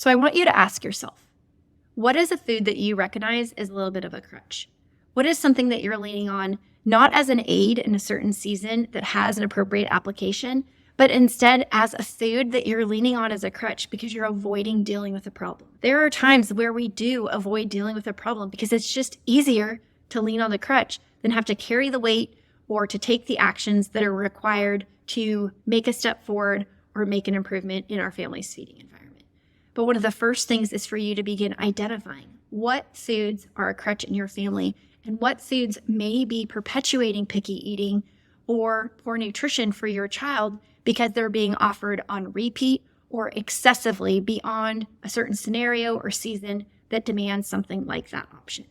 So I want you to ask yourself, what is a food that you recognize is a little bit of a crutch? What is something that you're leaning on, not as an aid in a certain season that has an appropriate application, but instead as a food that you're leaning on as a crutch because you're avoiding dealing with a problem? There are times where we do avoid dealing with a problem because it's just easier to lean on the crutch than have to carry the weight or to take the actions that are required to make a step forward or make an improvement in our family's feeding environment. But one of the first things is for you to begin identifying what foods are a crutch in your family and what foods may be perpetuating picky eating or poor nutrition for your child because they're being offered on repeat or excessively beyond a certain scenario or season that demands something like that option.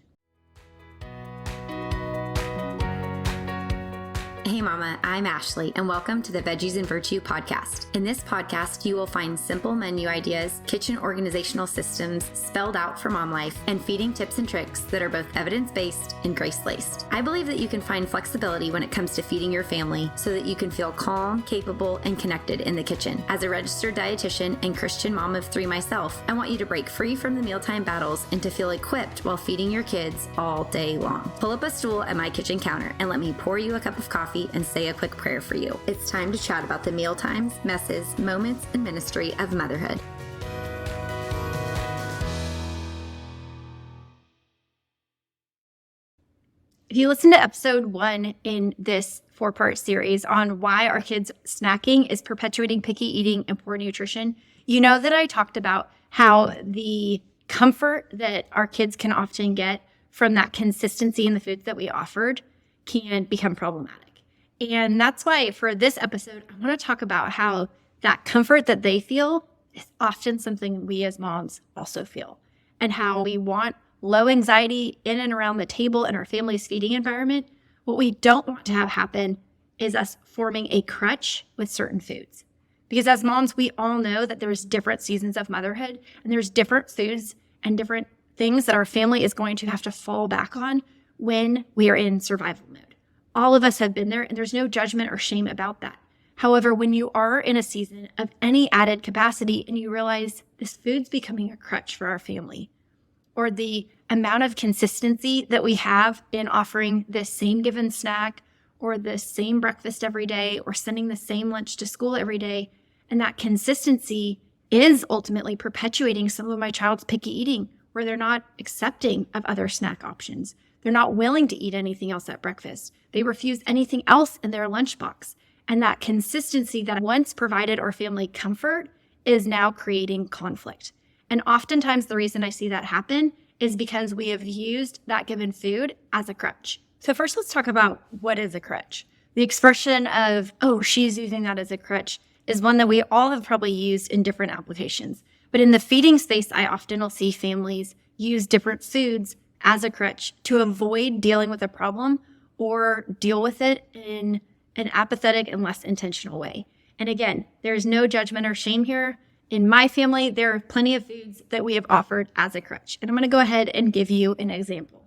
Hey Mama, I'm Ashley, and welcome to the Veggies and Virtue podcast. In this podcast, you will find simple menu ideas, kitchen organizational systems spelled out for mom life, and feeding tips and tricks that are both evidence-based and grace-laced. I believe that you can find flexibility when it comes to feeding your family so that you can feel calm, capable, and connected in the kitchen. As a registered dietitian and Christian mom of 3 myself, I want you to break free from the mealtime battles and to feel equipped while feeding your kids all day long. Pull up a stool at my kitchen counter and let me pour you a cup of coffee and say a quick prayer for you. It's time to chat about the meal times, messes, moments, and ministry of motherhood. If you listen to episode 1 in this 4-part series on why our kids' snacking is perpetuating picky eating and poor nutrition, you know that I talked about how the comfort that our kids can often get from that consistency in the foods that we offered can become problematic. And that's why for this episode, I want to talk about how that comfort that they feel is often something we as moms also feel, and how we want low anxiety in and around the table in our family's feeding environment. What we don't want to have happen is us forming a crutch with certain foods. Because as moms, we all know that there's different seasons of motherhood, and there's different foods and different things that our family is going to have to fall back on when we are in survival mode. All of us have been there, and there's no judgment or shame about that. However, when you are in a season of any added capacity and you realize this food's becoming a crutch for our family, or the amount of consistency that we have in offering this same given snack or the same breakfast every day or sending the same lunch to school every day, and that consistency is ultimately perpetuating some of my child's picky eating where they're not accepting of other snack options. They're not willing to eat anything else at breakfast. They refuse anything else in their lunchbox. And that consistency that once provided our family comfort is now creating conflict. And oftentimes the reason I see that happen is because we have used that given food as a crutch. So first, let's talk about what is a crutch. The expression of, oh, she's using that as a crutch is one that we all have probably used in different applications. But in the feeding space, I often will see families use different foods as a crutch to avoid dealing with a problem or deal with it in an apathetic and less intentional way. And again, there's no judgment or shame here. In my family, there are plenty of foods that we have offered as a crutch. And I'm going to go ahead and give you an example.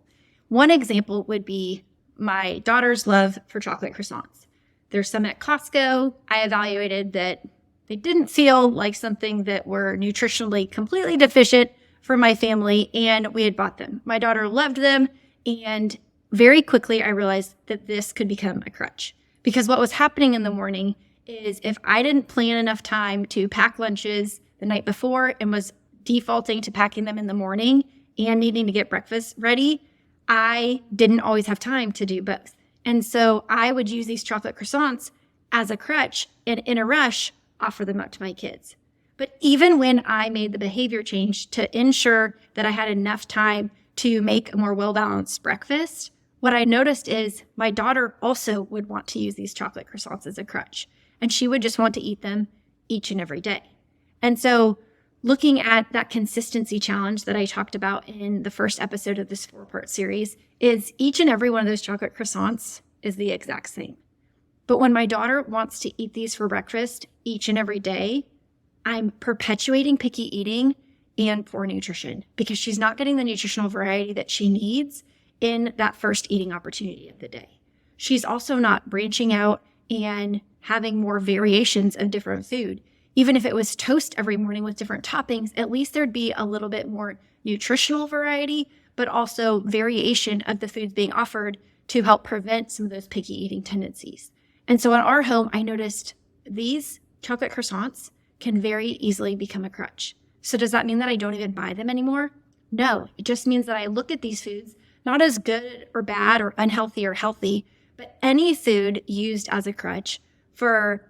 One example would be my daughter's love for chocolate croissants. There's some at Costco. I evaluated that they didn't feel like something that were nutritionally completely deficient for my family, and we had bought them. My daughter loved them, and very quickly I realized that this could become a crutch. Because what was happening in the morning is if I didn't plan enough time to pack lunches the night before and was defaulting to packing them in the morning and needing to get breakfast ready, I didn't always have time to do both. And so I would use these chocolate croissants as a crutch and in a rush offer them up to my kids. But even when I made the behavior change to ensure that I had enough time to make a more well-balanced breakfast, what I noticed is my daughter also would want to use these chocolate croissants as a crutch, and she would just want to eat them each and every day. And so looking at that consistency challenge that I talked about in the first episode of this 4-part series is each and every one of those chocolate croissants is the exact same. But when my daughter wants to eat these for breakfast each and every day, I'm perpetuating picky eating and poor nutrition because she's not getting the nutritional variety that she needs in that first eating opportunity of the day. She's also not branching out and having more variations of different food. even if it was toast every morning with different toppings, at least there'd be a little bit more nutritional variety, but also variation of the foods being offered to help prevent some of those picky eating tendencies. And so in our home, I noticed these chocolate croissants can very easily become a crutch. So does that mean that I don't even buy them anymore? No, it just means that I look at these foods not as good or bad or unhealthy or healthy, but any food used as a crutch for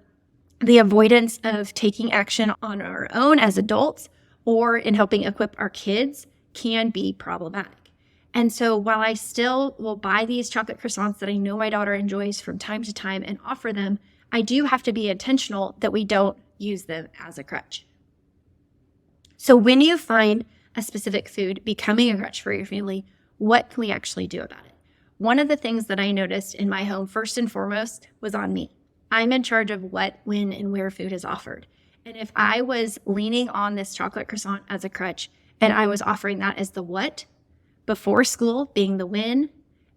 the avoidance of taking action on our own as adults or in helping equip our kids can be problematic. And so while I still will buy these chocolate croissants that I know my daughter enjoys from time to time and offer them, I do have to be intentional that we don't use them as a crutch. So when you find a specific food becoming a crutch for your family, what can we actually do about it? One of the things that I noticed in my home, first and foremost, was on me. I'm in charge of what, when, and where food is offered. And if I was leaning on this chocolate croissant as a crutch and I was offering that as the what, before school being the when,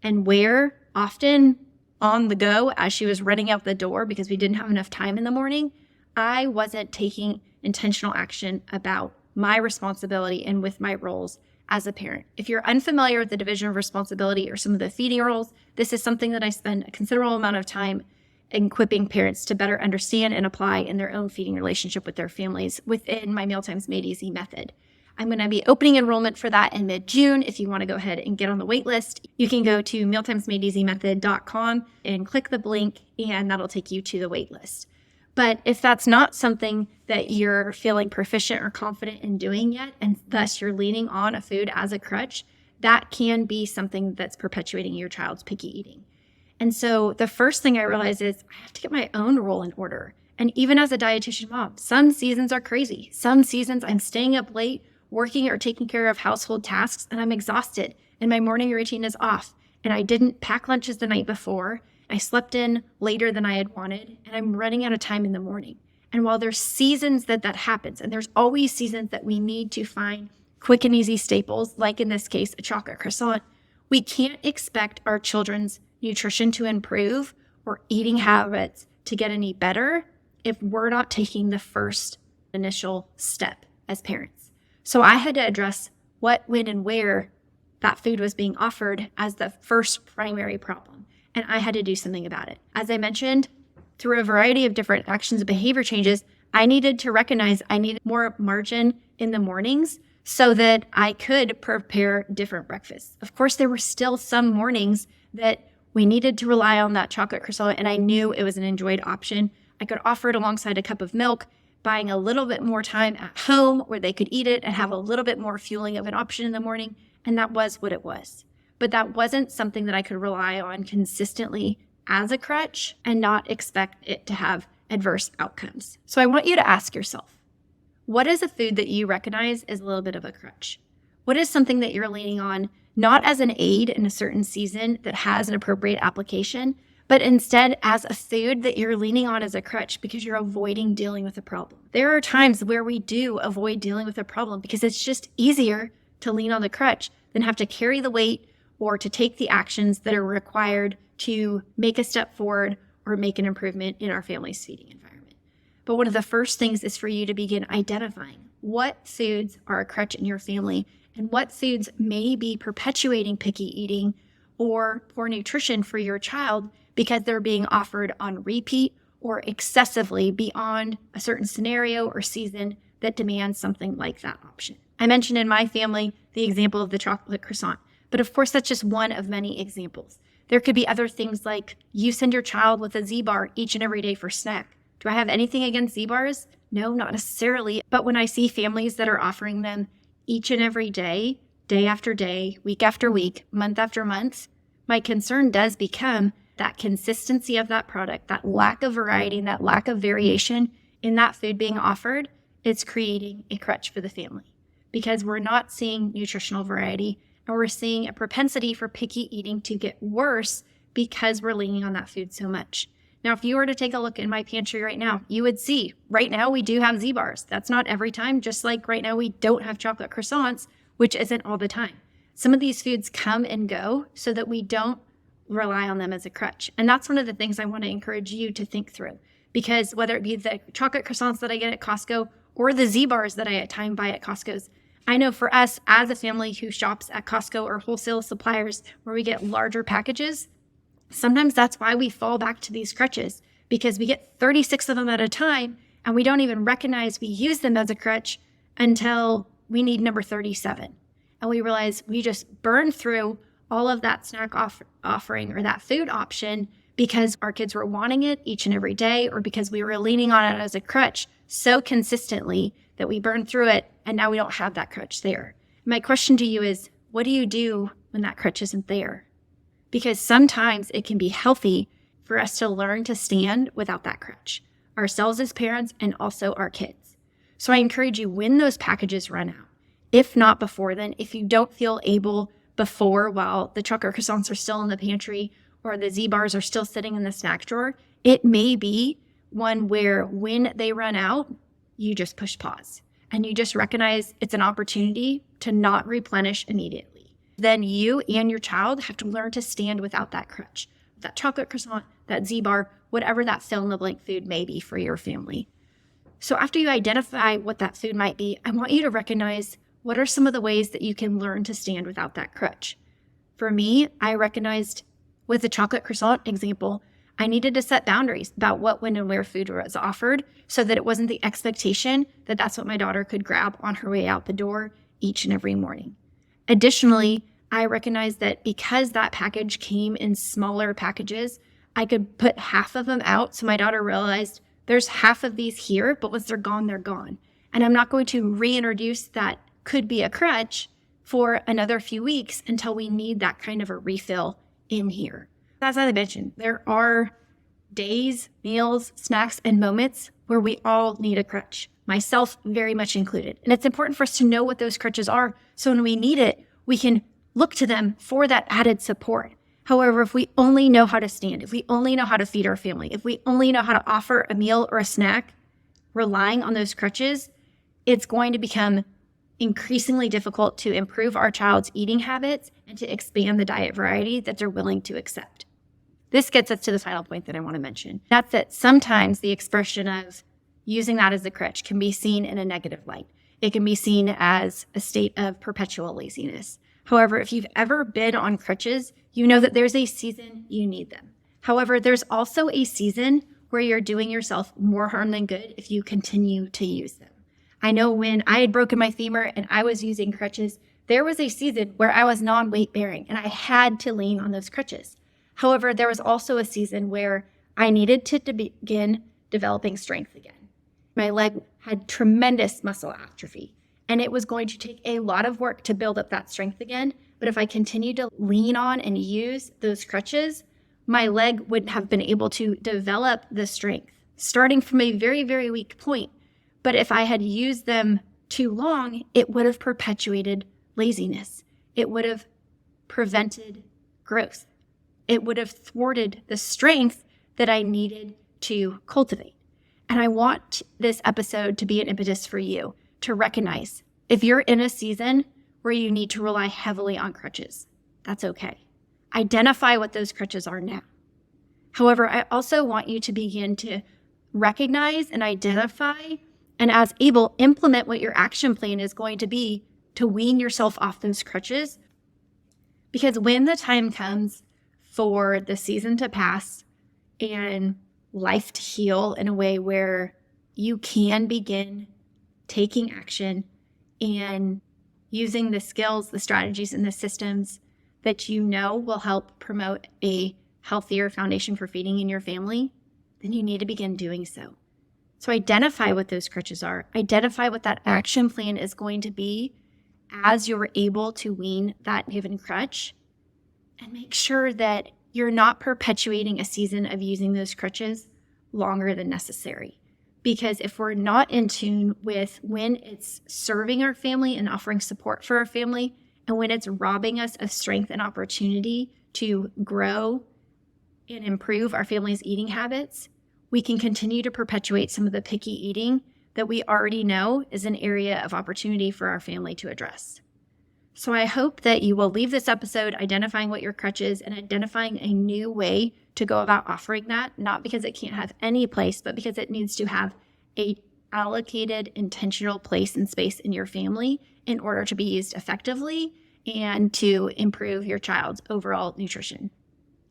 and where, often on the go as she was running out the door because we didn't have enough time in the morning, I wasn't taking intentional action about my responsibility and with my roles as a parent. If you're unfamiliar with the division of responsibility or some of the feeding roles, this is something that I spend a considerable amount of time equipping parents to better understand and apply in their own feeding relationship with their families within my Mealtimes Made Easy method. I'm going to be opening enrollment for that in mid-June. If you want to go ahead and get on the wait list, you can go to mealtimesmadeeasymethod.com and click the link, and that'll take you to the wait list. But if that's not something that you're feeling proficient or confident in doing yet, and thus you're leaning on a food as a crutch, that can be something that's perpetuating your child's picky eating. And so the first thing I realized is I have to get my own role in order. And even as a dietitian mom, some seasons are crazy. Some seasons I'm staying up late, working or taking care of household tasks, and I'm exhausted, and my morning routine is off, and I didn't pack lunches the night before. I slept in later than I had wanted, and I'm running out of time in the morning. And while there's seasons that happens, and there's always seasons that we need to find quick and easy staples, like in this case, a chocolate croissant, we can't expect our children's nutrition to improve or eating habits to get any better if we're not taking the first initial step as parents. So I had to address what, when, and where that food was being offered as the first primary problem. And I had to do something about it. As I mentioned, through a variety of different actions and behavior changes, I needed to recognize I needed more margin in the mornings so that I could prepare different breakfasts. Of course, there were still some mornings that we needed to rely on that chocolate croissant, and I knew it was an enjoyed option. I could offer it alongside a cup of milk, buying a little bit more time at home where they could eat it and have a little bit more fueling of an option in the morning, and that was what it was. But that wasn't something that I could rely on consistently as a crutch and not expect it to have adverse outcomes. So I want you to ask yourself, what is a food that you recognize as a little bit of a crutch? What is something that you're leaning on, not as an aid in a certain season that has an appropriate application, but instead as a food that you're leaning on as a crutch because you're avoiding dealing with a problem? There are times where we do avoid dealing with a problem because it's just easier to lean on the crutch than have to carry the weight or to take the actions that are required to make a step forward or make an improvement in our family's feeding environment. But one of the first things is for you to begin identifying what foods are a crutch in your family and what foods may be perpetuating picky eating or poor nutrition for your child because they're being offered on repeat or excessively beyond a certain scenario or season that demands something like that option. I mentioned in my family the example of the chocolate croissant, but of course that's just one of many examples. There could be other things like you send your child with a Z-bar each and every day for snack. Do I have anything against Z-bars? No, not necessarily. But when I see families that are offering them each and every day, day after day, week after week, month after month, my concern does become that consistency of that product, that lack of variety, and that lack of variation in that food being offered, it's creating a crutch for the family because we're not seeing nutritional variety and we're seeing a propensity for picky eating to get worse because we're leaning on that food so much. Now, if you were to take a look in my pantry right now, you would see right now we do have Z-bars. That's not every time, just like right now we don't have chocolate croissants, which isn't all the time. Some of these foods come and go so that we don't rely on them as a crutch. And that's one of the things I want to encourage you to think through because whether it be the chocolate croissants that I get at Costco or the Z-bars that I at time buy at Costco's, I know for us as a family who shops at Costco or wholesale suppliers where we get larger packages, sometimes that's why we fall back to these crutches, because we get 36 of them at a time and we don't even recognize we use them as a crutch until we need number 37. And we realize we just burned through all of that snack offering or that food option because our kids were wanting it each and every day, or because we were leaning on it as a crutch so consistently that we burned through it and now we don't have that crutch there. My question to you is, what do you do when that crutch isn't there? Because sometimes it can be healthy for us to learn to stand without that crutch, ourselves as parents and also our kids. So I encourage you, when those packages run out, if not before then, if you don't feel able before while the chocolate croissants are still in the pantry or the Z-bars are still sitting in the snack drawer, it may be one where when they run out, you just push pause and you just recognize it's an opportunity to not replenish immediately. Then you and your child have to learn to stand without that crutch, that chocolate croissant, that Z-bar, whatever that fill-in-the-blank food may be for your family. So after you identify what that food might be, I want you to recognize what are some of the ways that you can learn to stand without that crutch. For me, I recognized with the chocolate croissant example, I needed to set boundaries about what, when, and where food was offered so that it wasn't the expectation that that's what my daughter could grab on her way out the door each and every morning. Additionally, I recognized that because that package came in smaller packages, I could put half of them out. So my daughter realized there's half of these here, but once they're gone, they're gone. And I'm not going to reintroduce that could be a crutch for another few weeks until we need that kind of a refill in here. As I mentioned, there are days, meals, snacks, and moments where we all need a crutch, myself very much included. And it's important for us to know what those crutches are so when we need it, we can look to them for that added support. However, if we only know how to stand, if we only know how to feed our family, if we only know how to offer a meal or a snack, relying on those crutches, it's going to become increasingly difficult to improve our child's eating habits and to expand the diet variety that they're willing to accept. This gets us to the final point that I want to mention. That's that sometimes the expression of using that as a crutch can be seen in a negative light. It can be seen as a state of perpetual laziness. However, if you've ever been on crutches, you know that there's a season you need them. However, there's also a season where you're doing yourself more harm than good if you continue to use them. I know when I had broken my femur and I was using crutches, there was a season where I was non-weight bearing and I had to lean on those crutches. However, there was also a season where I needed to begin developing strength again. My leg had tremendous muscle atrophy, and it was going to take a lot of work to build up that strength again. But if I continued to lean on and use those crutches, my leg wouldn't have been able to develop the strength, starting from a very, very weak point. But if I had used them too long, it would have perpetuated laziness. It would have prevented growth. It would have thwarted the strength that I needed to cultivate. And I want this episode to be an impetus for you to recognize if you're in a season where you need to rely heavily on crutches, that's okay. Identify what those crutches are now. However, I also want you to begin to recognize and identify and as able, implement what your action plan is going to be to wean yourself off those crutches. Because when the time comes for the season to pass and life to heal in a way where you can begin taking action and using the skills, the strategies, and the systems that you know will help promote a healthier foundation for feeding in your family, then you need to begin doing so. So identify what those crutches are. Identify what that action plan is going to be as you're able to wean that given crutch, and make sure that you're not perpetuating a season of using those crutches longer than necessary. Because if we're not in tune with when it's serving our family and offering support for our family, and when it's robbing us of strength and opportunity to grow and improve our family's eating habits, we can continue to perpetuate some of the picky eating that we already know is an area of opportunity for our family to address. So I hope that you will leave this episode identifying what your crutch is and identifying a new way to go about offering that, not because it can't have any place, but because it needs to have a allocated, intentional place and space in your family in order to be used effectively and to improve your child's overall nutrition.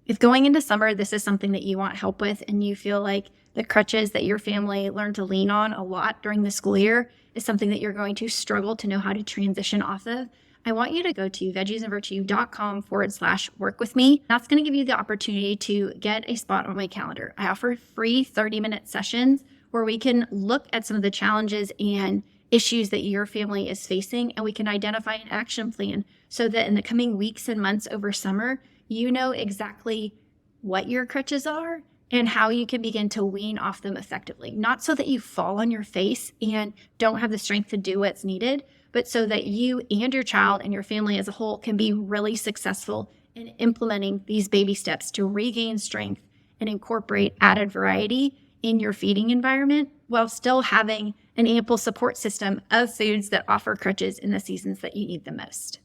If going into summer, this is something that you want help with and you feel like the crutches that your family learned to lean on a lot during the school year is something that you're going to struggle to know how to transition off of, I want you to go to veggiesandvirtue.com/work with me. That's going to give you the opportunity to get a spot on my calendar. I offer free 30-minute sessions where we can look at some of the challenges and issues that your family is facing, and we can identify an action plan so that in the coming weeks and months over summer, you know exactly what your crutches are and how you can begin to wean off them effectively. Not so that you fall on your face and don't have the strength to do what's needed, but so that you and your child and your family as a whole can be really successful in implementing these baby steps to regain strength and incorporate added variety in your feeding environment while still having an ample support system of foods that offer crutches in the seasons that you need them most.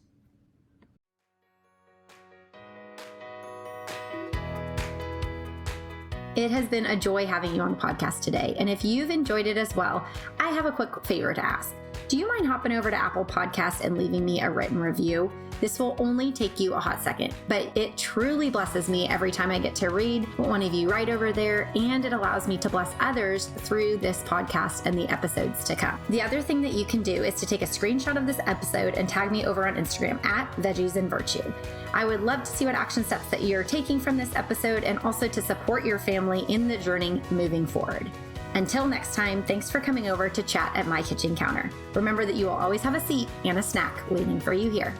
It has been a joy having you on the podcast today. And if you've enjoyed it as well, I have a quick favor to ask. Do you mind hopping over to Apple Podcasts and leaving me a written review? This will only take you a hot second, but it truly blesses me every time I get to read what one of you write over there, and it allows me to bless others through this podcast and the episodes to come. The other thing that you can do is to take a screenshot of this episode and tag me over on Instagram at @veggiesandvirtue. I would love to see what action steps that you're taking from this episode and also to support your family in the journey moving forward. Until next time, thanks for coming over to chat at my kitchen counter. Remember that you will always have a seat and a snack waiting for you here.